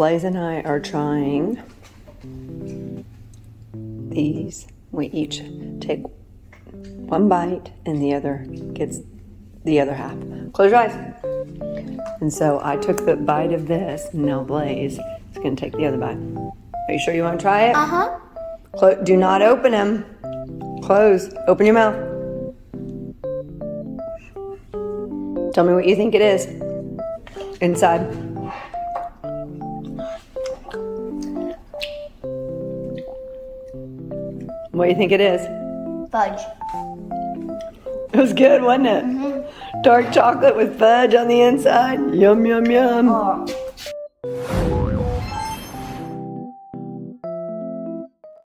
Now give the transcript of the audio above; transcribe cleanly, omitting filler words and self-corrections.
Blaze and I are trying these. We each take one bite and the other gets the other half. Close your eyes. And so I took the bite of this, and now Blaze is going to take the other bite. Are you sure you want to try it? Uh-huh. Do not open them. Close. Open your mouth. Tell me what you think it is. Inside. What do you think it is? Fudge. It was good, wasn't it? Mm-hmm. Dark chocolate with fudge on the inside. Yum, yum, yum. Oh.